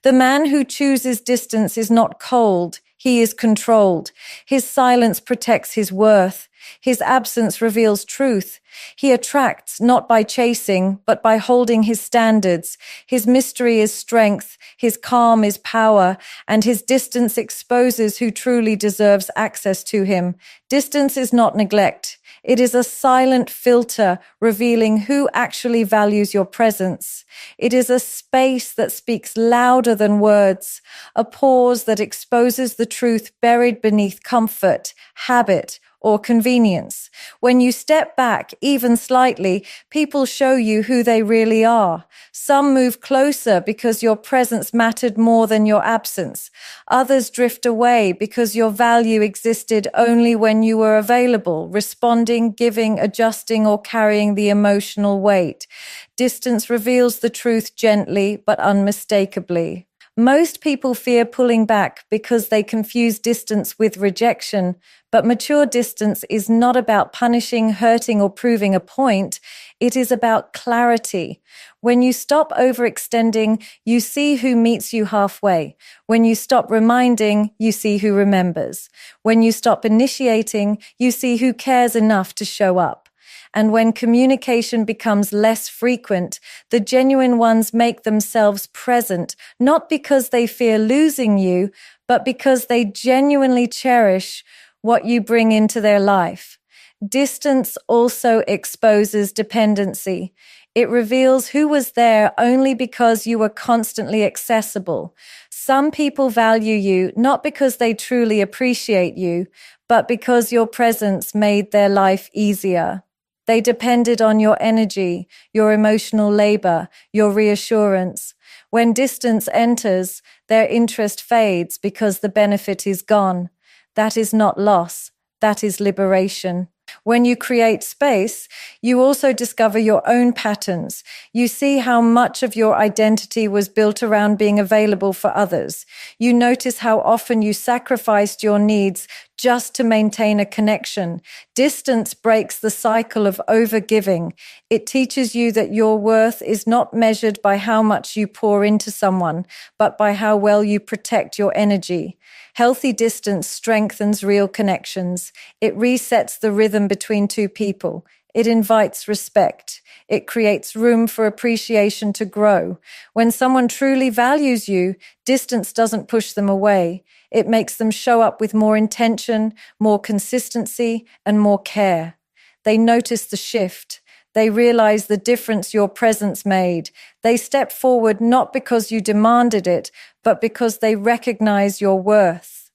The man who chooses distance is not cold, he is controlled. His silence protects his worth. His absence reveals truth. He attracts not by chasing, but by holding his standards. His mystery is strength, his calm is power, and his distance exposes who truly deserves access to him. Distance is not neglect. It is a silent filter revealing who actually values your presence. It is a space that speaks louder than words, a pause that exposes the truth buried beneath comfort, habit, or convenience. When you step back, even slightly, people show you who they really are. Some move closer because your presence mattered more than your absence. Others drift away because your value existed only when you were available, responding, giving, adjusting, or carrying the emotional weight. Distance reveals the truth gently but unmistakably. Most people fear pulling back because they confuse distance with rejection, but mature distance is not about punishing, hurting, or proving a point. It is about clarity. When you stop overextending, you see who meets you halfway. When you stop reminding, you see who remembers. When you stop initiating, you see who cares enough to show up. And when communication becomes less frequent, the genuine ones make themselves present, not because they fear losing you, but because they genuinely cherish what you bring into their life. Distance also exposes dependency. It reveals who was there only because you were constantly accessible. Some people value you not because they truly appreciate you, but because your presence made their life easier. They depended on your energy, your emotional labor, your reassurance. When distance enters, their interest fades because the benefit is gone. That is not loss, that is liberation. When you create space, you also discover your own patterns. You see how much of your identity was built around being available for others. You notice how often you sacrificed your needs just to maintain a connection. Distance breaks the cycle of overgiving. It teaches you that your worth is not measured by how much you pour into someone, but by how well you protect your energy. Healthy distance strengthens real connections. It resets the rhythm between two people. It invites respect. It creates room for appreciation to grow. When someone truly values you, distance doesn't push them away. It makes them show up with more intention, more consistency, and more care. They notice the shift. They realize the difference your presence made. They step forward not because you demanded it, but because they recognize your worth.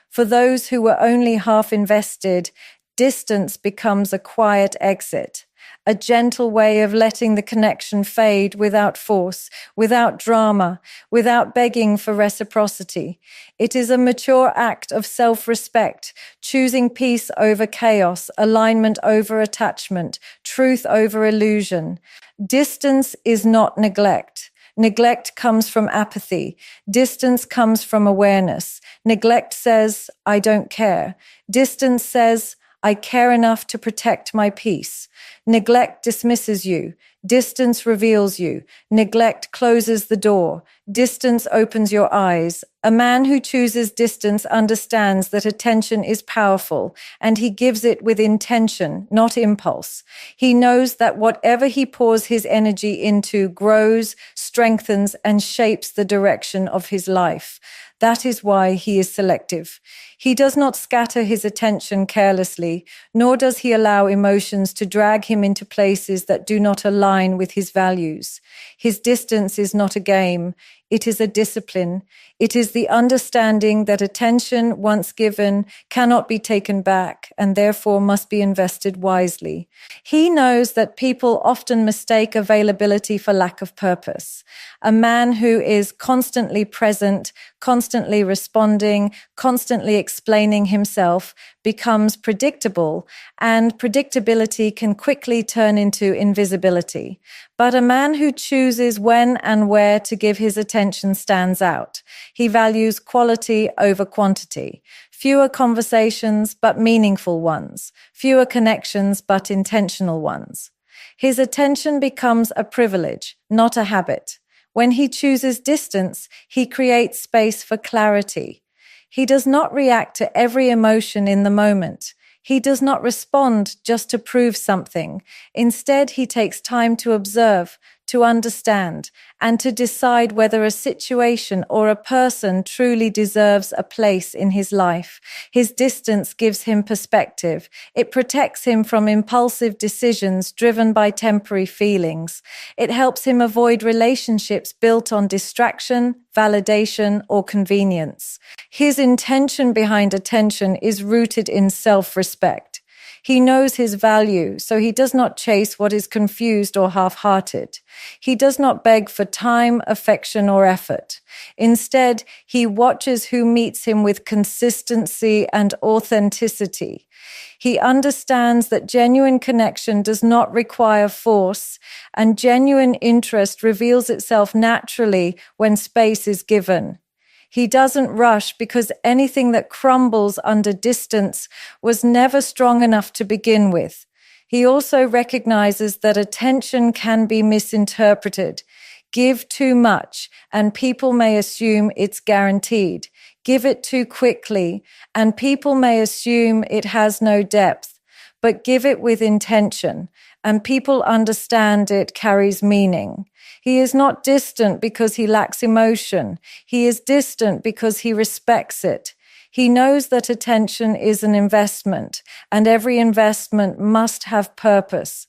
For those who were only half invested, distance becomes a quiet exit, a gentle way of letting the connection fade without force, without drama, without begging for reciprocity. It is a mature act of self-respect, choosing peace over chaos, alignment over attachment, truth over illusion. Distance is not neglect. Neglect comes from apathy. Distance comes from awareness. Neglect says, I don't care. Distance says, I care enough to protect my peace. Neglect dismisses you. Distance reveals you. Neglect closes the door. Distance opens your eyes. A man who chooses distance understands that attention is powerful, and he gives it with intention, not impulse. He knows that whatever he pours his energy into grows, strengthens, and shapes the direction of his life. That is why he is selective. He does not scatter his attention carelessly, nor does he allow emotions to drag him into places that do not align with his values. His distance is not a game. It is a discipline. It is the understanding that attention, once given, cannot be taken back and therefore must be invested wisely. He knows that people often mistake availability for lack of purpose. A man who is constantly present, constantly responding, constantly explaining himself becomes predictable, and predictability can quickly turn into invisibility. But a man who chooses when and where to give his attention stands out. He values quality over quantity. Fewer conversations, but meaningful ones. Fewer connections, but intentional ones. His attention becomes a privilege, not a habit. When he chooses distance, he creates space for clarity. He does not react to every emotion in the moment. He does not respond just to prove something. Instead, he takes time to observe, to understand, and to decide whether a situation or a person truly deserves a place in his life. His distance gives him perspective. It protects him from impulsive decisions driven by temporary feelings. It helps him avoid relationships built on distraction, validation, or convenience. His intention behind attention is rooted in self-respect. He knows his value, so he does not chase what is confused or half-hearted. He does not beg for time, affection, or effort. Instead, he watches who meets him with consistency and authenticity. He understands that genuine connection does not require force, and genuine interest reveals itself naturally when space is given. He doesn't rush because anything that crumbles under distance was never strong enough to begin with. He also recognizes that attention can be misinterpreted. Give too much, and people may assume it's guaranteed. Give it too quickly, and people may assume it has no depth. But give it with intention, and people understand it carries meaning. He is not distant because he lacks emotion. He is distant because he respects it. He knows that attention is an investment, and every investment must have purpose.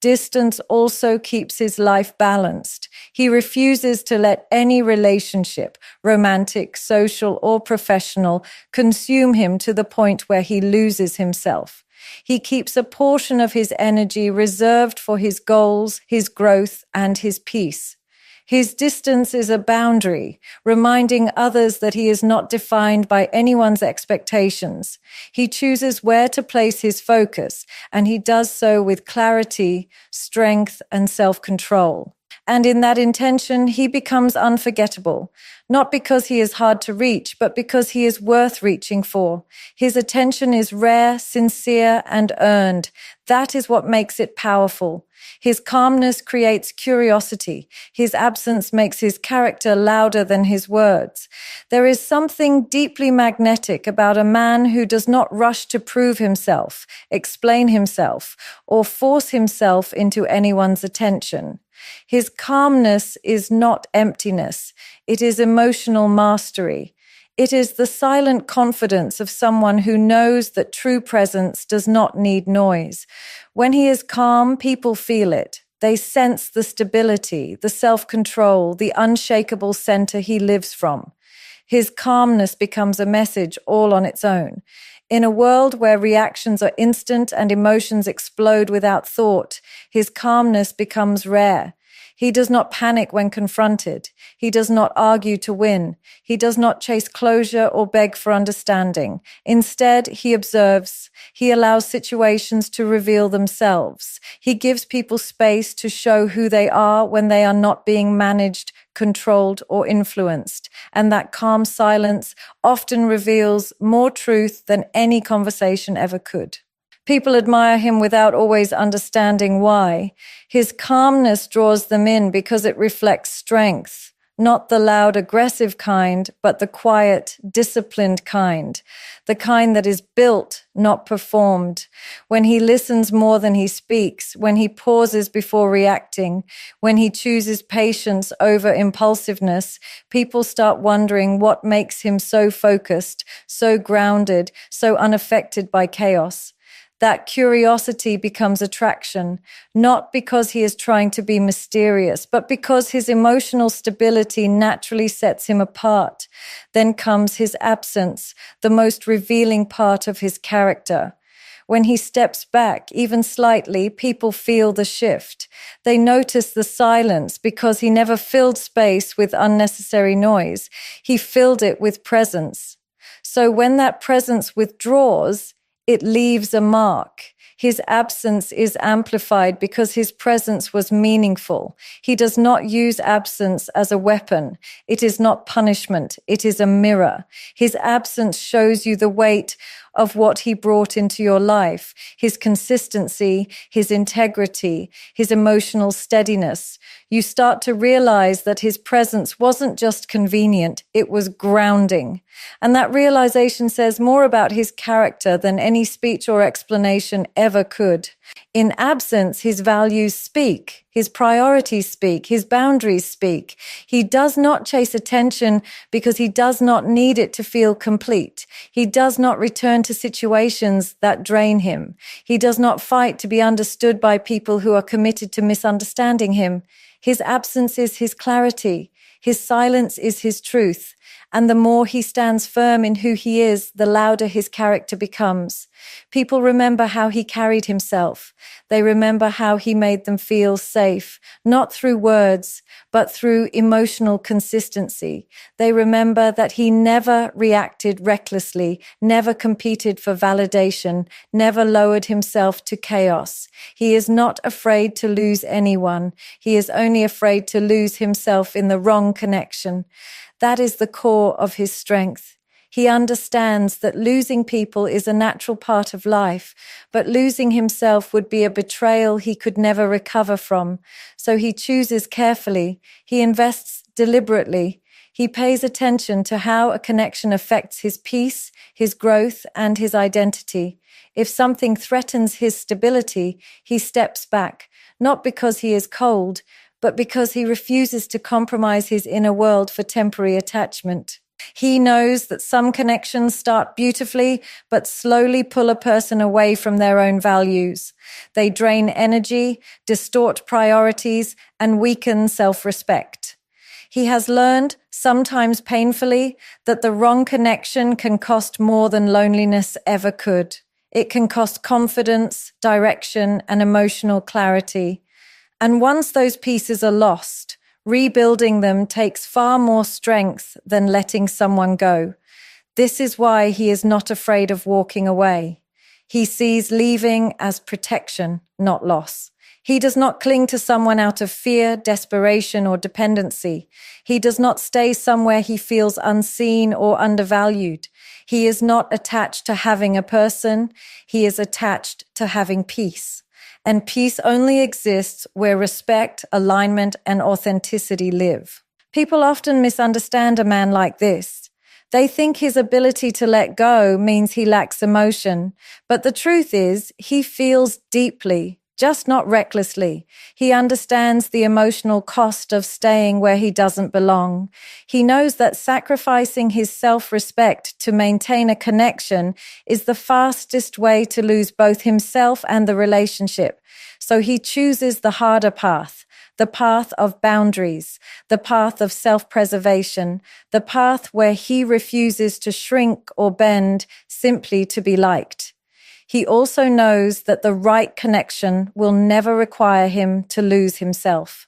Distance also keeps his life balanced. He refuses to let any relationship, romantic, social, or professional, consume him to the point where he loses himself. He keeps a portion of his energy reserved for his goals, his growth, and his peace. His distance is a boundary, reminding others that he is not defined by anyone's expectations. He chooses where to place his focus, and he does so with clarity, strength, and self-control. And in that intention, he becomes unforgettable, not because he is hard to reach, but because he is worth reaching for. His attention is rare, sincere, and earned. That is what makes it powerful. His calmness creates curiosity. His absence makes his character louder than his words. There is something deeply magnetic about a man who does not rush to prove himself, explain himself, or force himself into anyone's attention. His calmness is not emptiness. It is emotional mastery. It is the silent confidence of someone who knows that true presence does not need noise. When he is calm, people feel it. They sense the stability, the self-control, the unshakable center he lives from. His calmness becomes a message all on its own. In a world where reactions are instant and emotions explode without thought, his calmness becomes rare. He does not panic when confronted. He does not argue to win. He does not chase closure or beg for understanding. Instead, he observes. He allows situations to reveal themselves. He gives people space to show who they are when they are not being managed, controlled, or influenced. And that calm silence often reveals more truth than any conversation ever could. People admire him without always understanding why. His calmness draws them in because it reflects strength, not the loud, aggressive kind, but the quiet, disciplined kind, the kind that is built, not performed. When he listens more than he speaks, when he pauses before reacting, when he chooses patience over impulsiveness, people start wondering what makes him so focused, so grounded, so unaffected by chaos. That curiosity becomes attraction, not because he is trying to be mysterious, but because his emotional stability naturally sets him apart. Then comes his absence, the most revealing part of his character. When he steps back, even slightly, people feel the shift. They notice the silence because he never filled space with unnecessary noise. He filled it with presence. So when that presence withdraws, it leaves a mark. His absence is amplified because his presence was meaningful. He does not use absence as a weapon. It is not punishment. It is a mirror. His absence shows you the weight of what he brought into your life, his consistency, his integrity, his emotional steadiness. You start to realize that his presence wasn't just convenient, it was grounding. And that realization says more about his character than any speech or explanation ever could. In absence, his values speak, his priorities speak, his boundaries speak. He does not chase attention because he does not need it to feel complete. He does not return to situations that drain him. He does not fight to be understood by people who are committed to misunderstanding him. His absence is his clarity. His silence is his truth. And the more he stands firm in who he is, the louder his character becomes. People remember how he carried himself. They remember how he made them feel safe, not through words, but through emotional consistency. They remember that he never reacted recklessly, never competed for validation, never lowered himself to chaos. He is not afraid to lose anyone. He is only afraid to lose himself in the wrong connection. That is the core of his strength. He understands that losing people is a natural part of life, but losing himself would be a betrayal he could never recover from. So he chooses carefully. He invests deliberately. He pays attention to how a connection affects his peace, his growth, and his identity. If something threatens his stability, he steps back, not because he is cold, but because he refuses to compromise his inner world for temporary attachment. He knows that some connections start beautifully, but slowly pull a person away from their own values. They drain energy, distort priorities, and weaken self-respect. He has learned, sometimes painfully, that the wrong connection can cost more than loneliness ever could. It can cost confidence, direction, and emotional clarity. And once those pieces are lost, rebuilding them takes far more strength than letting someone go. This is why he is not afraid of walking away. He sees leaving as protection, not loss. He does not cling to someone out of fear, desperation, or dependency. He does not stay somewhere he feels unseen or undervalued. He is not attached to having a person. He is attached to having peace. And peace only exists where respect, alignment, and authenticity live. People often misunderstand a man like this. They think his ability to let go means he lacks emotion. But the truth is, he feels deeply, just not recklessly. He understands the emotional cost of staying where he doesn't belong. He knows that sacrificing his self-respect to maintain a connection is the fastest way to lose both himself and the relationship. So he chooses the harder path, the path of boundaries, the path of self-preservation, the path where he refuses to shrink or bend simply to be liked. He also knows that the right connection will never require him to lose himself.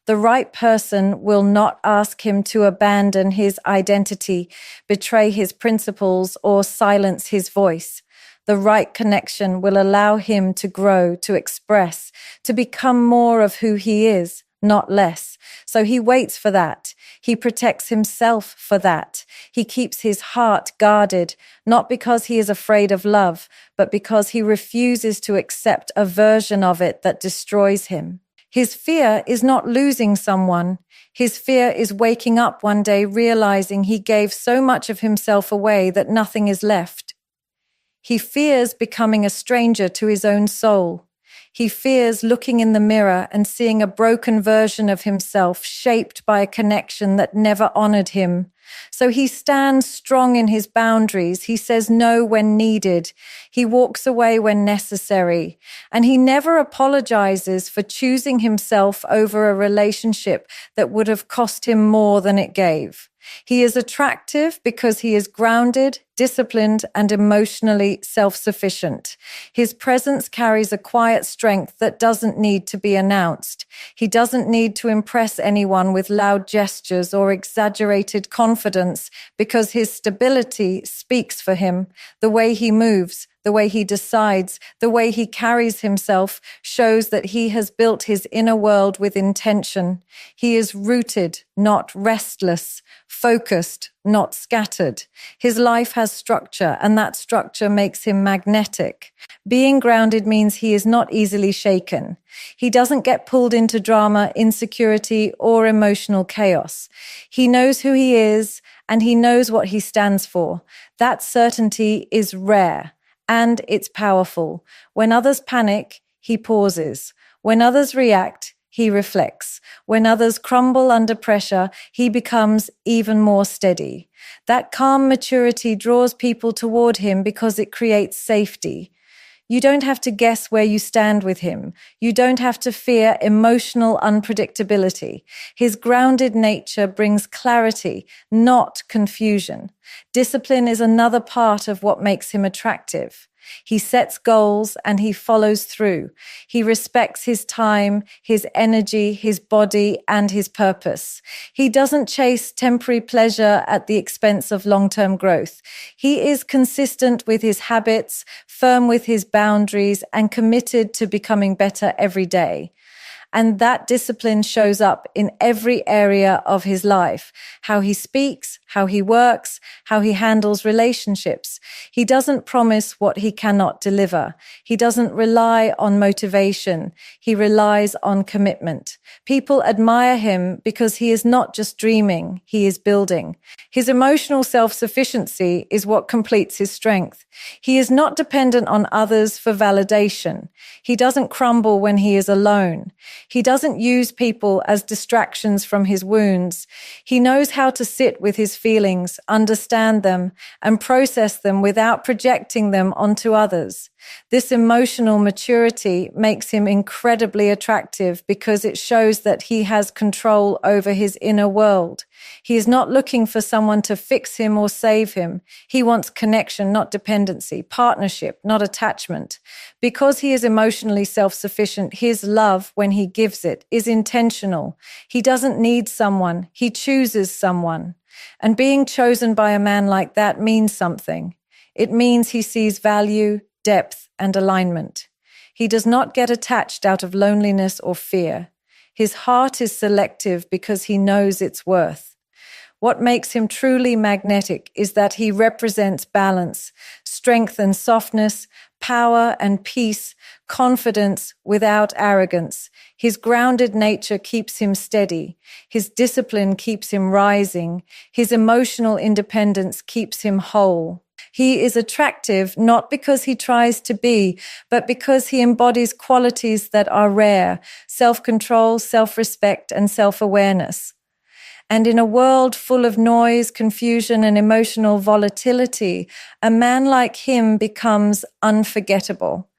The right person will not ask him to abandon his identity, betray his principles, or silence his voice. The right connection will allow him to grow, to express, to become more of who he is, not less. So he waits for that. He protects himself for that. He keeps his heart guarded, not because he is afraid of love, but because he refuses to accept a version of it that destroys him. His fear is not losing someone. His fear is waking up one day realizing he gave so much of himself away that nothing is left. He fears becoming a stranger to his own soul. He fears looking in the mirror and seeing a broken version of himself shaped by a connection that never honored him. So he stands strong in his boundaries. He says no when needed. He walks away when necessary. And he never apologizes for choosing himself over a relationship that would have cost him more than it gave. He is attractive because he is grounded, disciplined, and emotionally self-sufficient. His presence carries a quiet strength that doesn't need to be announced. He doesn't need to impress anyone with loud gestures or exaggerated confidence because his stability speaks for him. The way he moves, the the way he decides, the way he carries himself shows that he has built his inner world with intention. He is rooted, not restless, focused, not scattered. His life has structure, and that structure makes him magnetic. Being grounded means he is not easily shaken. He doesn't get pulled into drama, insecurity, or emotional chaos. He knows who he is, and he knows what he stands for. That certainty is rare, and it's powerful. When others panic, he pauses. When others react, he reflects. When others crumble under pressure, he becomes even more steady. That calm maturity draws people toward him because it creates safety. You don't have to guess where you stand with him. You don't have to fear emotional unpredictability. His grounded nature brings clarity, not confusion. Discipline is another part of what makes him attractive. He sets goals and he follows through. He respects his time, his energy, his body, and his purpose. He doesn't chase temporary pleasure at the expense of long-term growth. He is consistent with his habits, firm with his boundaries, and committed to becoming better every day. And that discipline shows up in every area of his life, how he speaks, how he works, how he handles relationships. He doesn't promise what he cannot deliver. He doesn't rely on motivation. He relies on commitment. People admire him because he is not just dreaming, he is building. His emotional self-sufficiency is what completes his strength. He is not dependent on others for validation. He doesn't crumble when he is alone. He doesn't use people as distractions from his wounds. He knows how to sit with his feelings, understand them, and process them without projecting them onto others. This emotional maturity makes him incredibly attractive because it shows that he has control over his inner world. He is not looking for someone to fix him or save him. He wants connection, not dependency, partnership, not attachment. Because he is emotionally self-sufficient, his love, when he gives it, is intentional. He doesn't need someone, he chooses someone. And being chosen by a man like that means something. It means he sees value, depth, and alignment. He does not get attached out of loneliness or fear. His heart is selective because he knows its worth. What makes him truly magnetic is that he represents balance, strength and softness, power and peace, confidence without arrogance. His grounded nature keeps him steady. His discipline keeps him rising. His emotional independence keeps him whole. He is attractive not because he tries to be, but because he embodies qualities that are rare: self-control, self-respect, and self-awareness. And in a world full of noise, confusion, and emotional volatility, a man like him becomes unforgettable.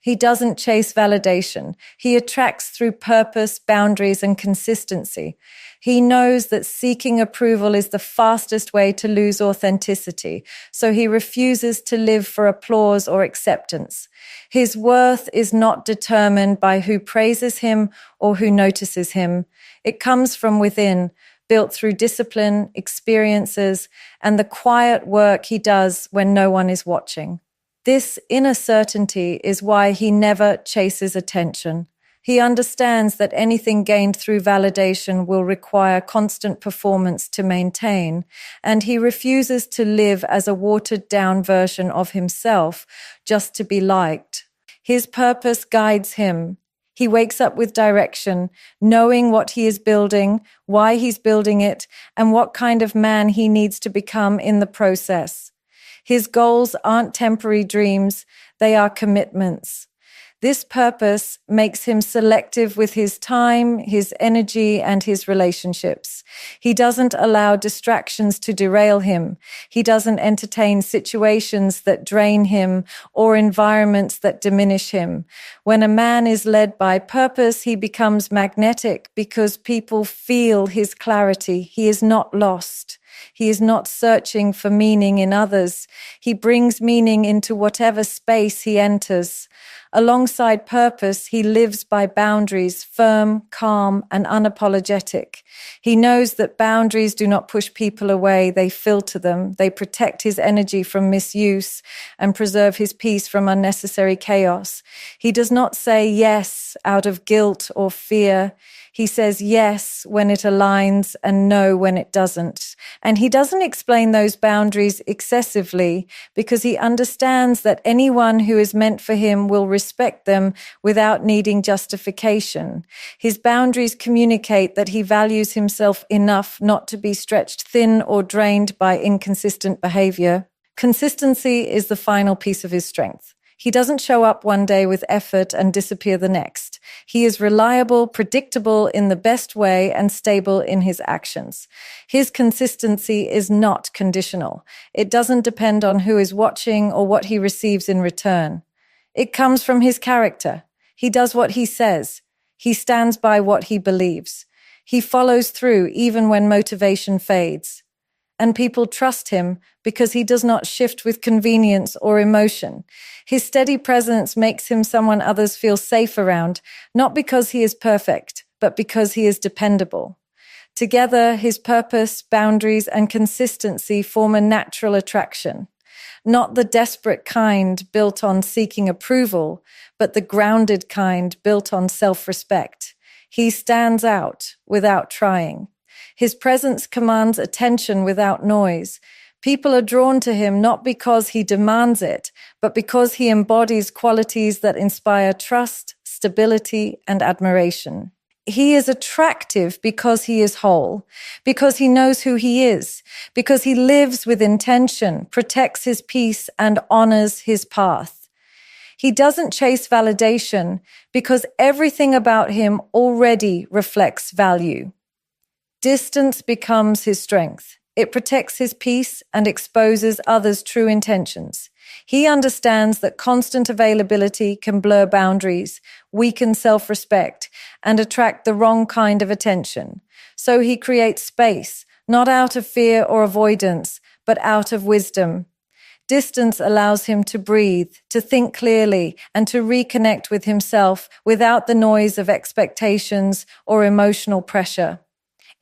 He doesn't chase validation. He attracts through purpose, boundaries, and consistency. He knows that seeking approval is the fastest way to lose authenticity, so he refuses to live for applause or acceptance. His worth is not determined by who praises him or who notices him. It comes from within, built through discipline, experiences, and the quiet work he does when no one is watching. This inner certainty is why he never chases attention. He understands that anything gained through validation will require constant performance to maintain, and he refuses to live as a watered-down version of himself just to be liked. His purpose guides him. He wakes up with direction, knowing what he is building, why he's building it, and what kind of man he needs to become in the process. His goals aren't temporary dreams, they are commitments. This purpose makes him selective with his time, his energy, and his relationships. He doesn't allow distractions to derail him. He doesn't entertain situations that drain him or environments that diminish him. When a man is led by purpose, he becomes magnetic because people feel his clarity. He is not lost. He is not searching for meaning in others. He brings meaning into whatever space he enters. Alongside purpose, he lives by boundaries, firm, calm, and unapologetic. He knows that boundaries do not push people away, they filter them, they protect his energy from misuse and preserve his peace from unnecessary chaos. He does not say yes out of guilt or fear. He says yes when it aligns and no when it doesn't. And he doesn't explain those boundaries excessively because he understands that anyone who is meant for him will respect them without needing justification. His boundaries communicate that he values himself enough not to be stretched thin or drained by inconsistent behavior. Consistency is the final piece of his strength. He doesn't show up one day with effort and disappear the next. He is reliable, predictable in the best way, and stable in his actions. His consistency is not conditional. It doesn't depend on who is watching or what he receives in return. It comes from his character. He does what he says. He stands by what he believes. He follows through even when motivation fades. And people trust him because he does not shift with convenience or emotion. His steady presence makes him someone others feel safe around, not because he is perfect, but because he is dependable. Together, his purpose, boundaries, and consistency form a natural attraction. Not the desperate kind built on seeking approval, but the grounded kind built on self-respect. He stands out without trying. His presence commands attention without noise. People are drawn to him not because he demands it, but because he embodies qualities that inspire trust, stability, and admiration. He is attractive because he is whole, because he knows who he is, because he lives with intention, protects his peace, and honors his path. He doesn't chase validation because everything about him already reflects value. Distance becomes his strength. It protects his peace and exposes others' true intentions. He understands that constant availability can blur boundaries, weaken self-respect, and attract the wrong kind of attention. So he creates space, not out of fear or avoidance, but out of wisdom. Distance allows him to breathe, to think clearly, and to reconnect with himself without the noise of expectations or emotional pressure.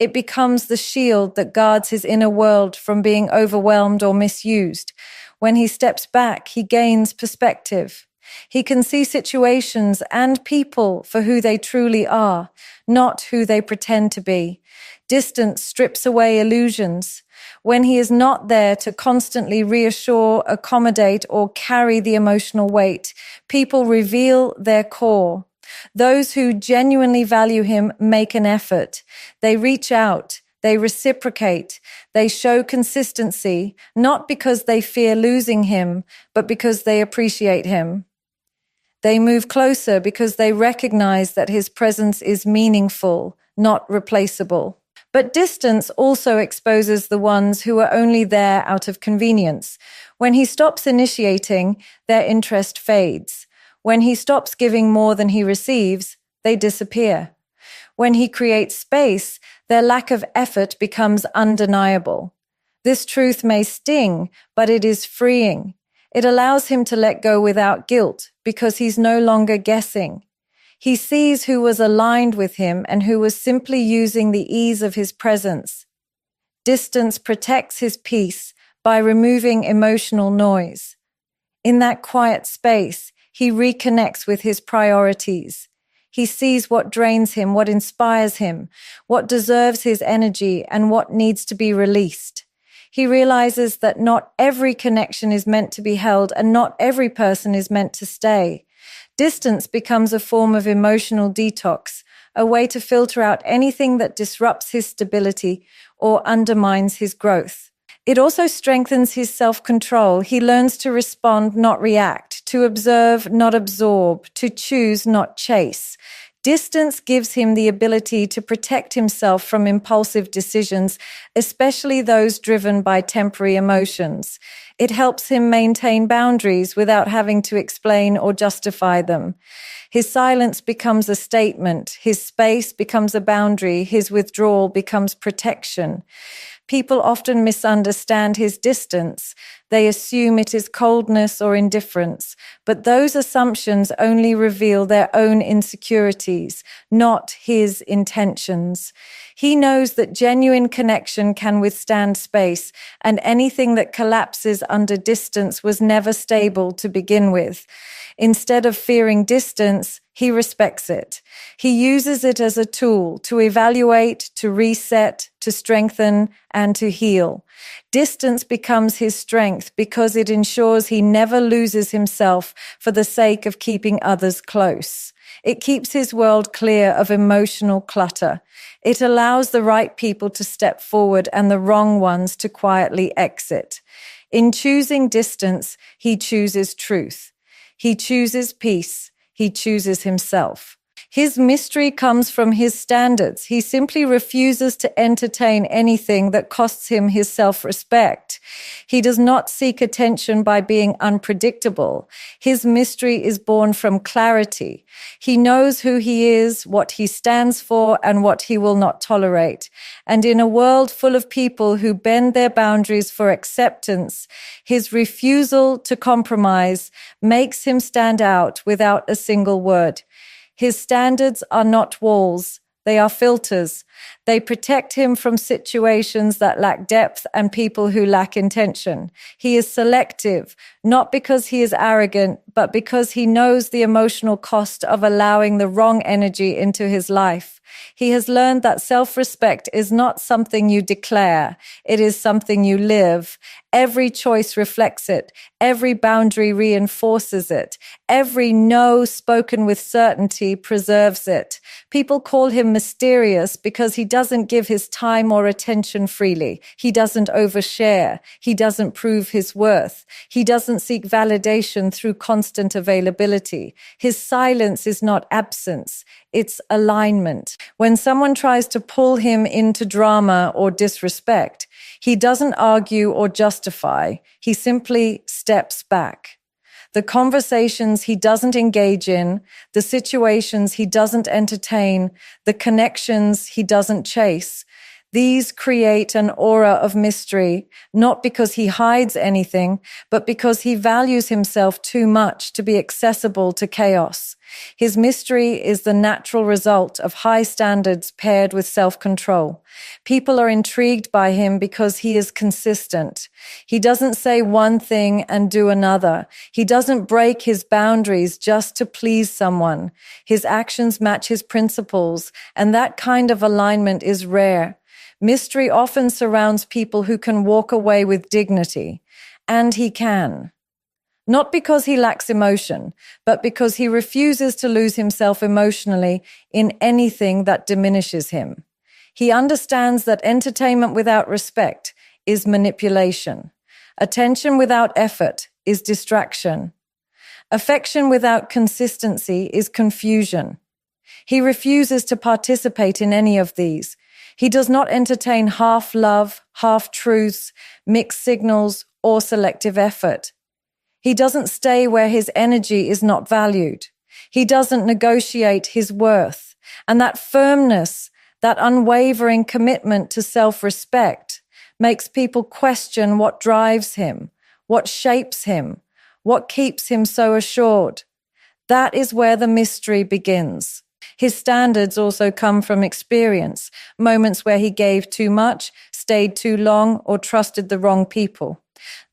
It becomes the shield that guards his inner world from being overwhelmed or misused. When he steps back, he gains perspective. He can see situations and people for who they truly are, not who they pretend to be. Distance strips away illusions. When he is not there to constantly reassure, accommodate, or carry the emotional weight, people reveal their core. Those who genuinely value him make an effort. They reach out, they reciprocate, they show consistency, not because they fear losing him, but because they appreciate him. They move closer because they recognize that his presence is meaningful, not replaceable. But distance also exposes the ones who are only there out of convenience. When he stops initiating, their interest fades. When he stops giving more than he receives, they disappear. When he creates space, their lack of effort becomes undeniable. This truth may sting, but it is freeing. It allows him to let go without guilt because he's no longer guessing. He sees who was aligned with him and who was simply using the ease of his presence. Distance protects his peace by removing emotional noise. In that quiet space, he reconnects with his priorities. He sees what drains him, what inspires him, what deserves his energy, and what needs to be released. He realizes that not every connection is meant to be held and not every person is meant to stay. Distance becomes a form of emotional detox, a way to filter out anything that disrupts his stability or undermines his growth. It also strengthens his self-control. He learns to respond, not react, to observe, not absorb, to choose, not chase. Distance gives him the ability to protect himself from impulsive decisions, especially those driven by temporary emotions. It helps him maintain boundaries without having to explain or justify them. His silence becomes a statement. His space becomes a boundary. His withdrawal becomes protection. People often misunderstand his distance. They assume it is coldness or indifference, but those assumptions only reveal their own insecurities, not his intentions. He knows that genuine connection can withstand space, and anything that collapses under distance was never stable to begin with. Instead of fearing distance, he respects it. He uses it as a tool to evaluate, to reset, to strengthen, and to heal. Distance becomes his strength because it ensures he never loses himself for the sake of keeping others close. It keeps his world clear of emotional clutter. It allows the right people to step forward and the wrong ones to quietly exit. In choosing distance, he chooses truth. He chooses peace. He chooses himself. His mystery comes from his standards. He simply refuses to entertain anything that costs him his self-respect. He does not seek attention by being unpredictable. His mystery is born from clarity. He knows who he is, what he stands for, and what he will not tolerate. And in a world full of people who bend their boundaries for acceptance, his refusal to compromise makes him stand out without a single word. His standards are not walls, they are filters. They protect him from situations that lack depth and people who lack intention. He is selective, not because he is arrogant, but because he knows the emotional cost of allowing the wrong energy into his life. He has learned that self-respect is not something you declare, it is something you live. Every choice reflects it. Every boundary reinforces it. Every no spoken with certainty preserves it. People call him mysterious because he doesn't give his time or attention freely. He doesn't overshare. He doesn't prove his worth. He doesn't seek validation through constant availability. His silence is not absence. It's alignment. When someone tries to pull him into drama or disrespect, he doesn't argue or justify. He simply steps back. The conversations he doesn't engage in, the situations he doesn't entertain, the connections he doesn't chase, these create an aura of mystery, not because he hides anything, but because he values himself too much to be accessible to chaos. His mystery is the natural result of high standards paired with self-control. People are intrigued by him because he is consistent. He doesn't say one thing and do another. He doesn't break his boundaries just to please someone. His actions match his principles, and that kind of alignment is rare. Mystery often surrounds people who can walk away with dignity, and he can. Not because he lacks emotion, but because he refuses to lose himself emotionally in anything that diminishes him. He understands that entertainment without respect is manipulation. Attention without effort is distraction. Affection without consistency is confusion. He refuses to participate in any of these. He does not entertain half love, half truths, mixed signals, or selective effort. He doesn't stay where his energy is not valued. He doesn't negotiate his worth. And that firmness, that unwavering commitment to self-respect makes people question what drives him, what shapes him, what keeps him so assured. That is where the mystery begins. His standards also come from experience, moments where he gave too much, stayed too long, or trusted the wrong people.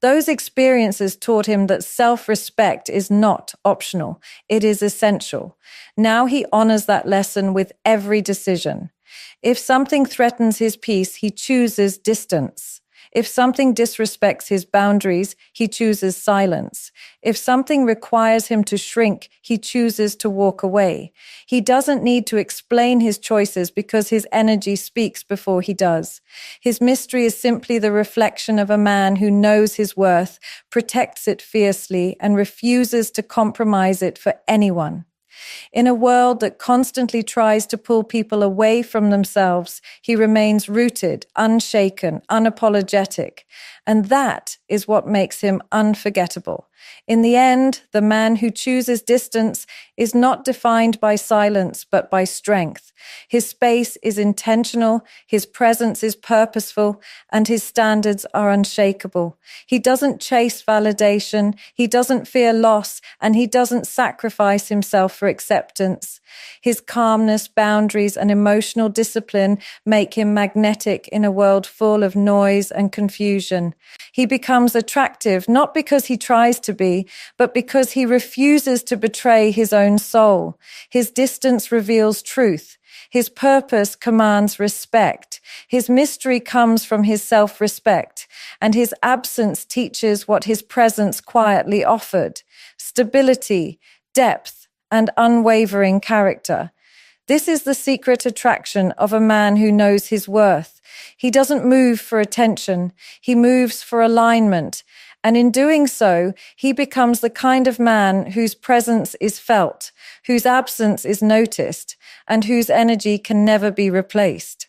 Those experiences taught him that self-respect is not optional. It is essential. Now he honors that lesson with every decision. If something threatens his peace, he chooses distance. If something disrespects his boundaries, he chooses silence. If something requires him to shrink, he chooses to walk away. He doesn't need to explain his choices because his energy speaks before he does. His mystery is simply the reflection of a man who knows his worth, protects it fiercely, and refuses to compromise it for anyone. In a world that constantly tries to pull people away from themselves, he remains rooted, unshaken, unapologetic. And that is what makes him unforgettable. In the end, the man who chooses distance is not defined by silence, but by strength. His space is intentional, his presence is purposeful, and his standards are unshakable. He doesn't chase validation, he doesn't fear loss, and he doesn't sacrifice himself for acceptance. His calmness, boundaries, and emotional discipline make him magnetic in a world full of noise and confusion. He becomes attractive not because he tries to be, but because he refuses to betray his own soul. His distance reveals truth. His purpose commands respect. His mystery comes from his self-respect, and his absence teaches what his presence quietly offered: stability, depth, and unwavering character. This is the secret attraction of a man who knows his worth. He doesn't move for attention, he moves for alignment. And in doing so, he becomes the kind of man whose presence is felt, whose absence is noticed, and whose energy can never be replaced.